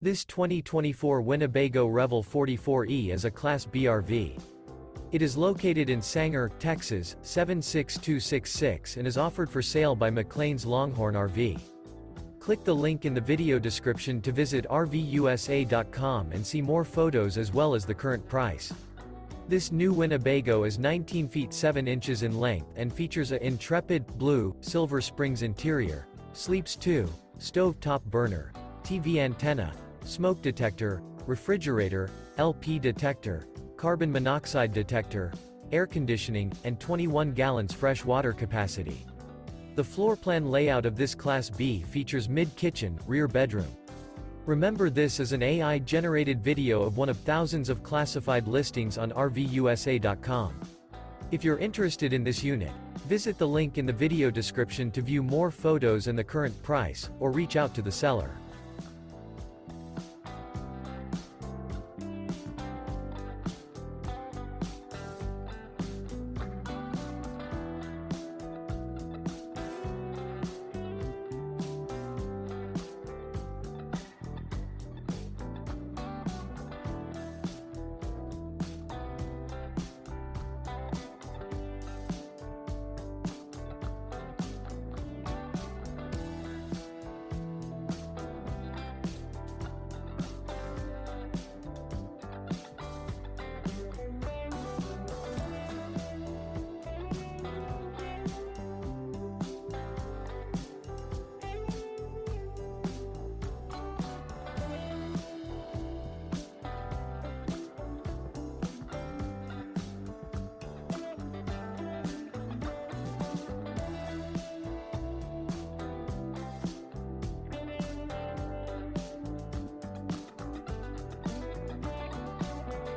This 2024 Winnebago Revel 44E is a Class B RV. It is located in Sanger, Texas, 76266 and is offered for sale by McClain's Longhorn RV. Click the link in the video description to visit RVUSA.com and see more photos as well as the current price. This new Winnebago is 19 feet 7 inches in length and features a Intrepid, blue, Silver Springs interior, sleeps 2, stove top burner, TV antenna, smoke detector, refrigerator, LP detector, carbon monoxide detector, air conditioning, and 21 gallons fresh water capacity. The floor plan layout of this Class B features mid-kitchen, rear bedroom. Remember, this is an AI-generated video of one of thousands of classified listings on RVUSA.com. If you're interested in this unit, visit the link in the video description to view more photos and the current price, or reach out to the seller.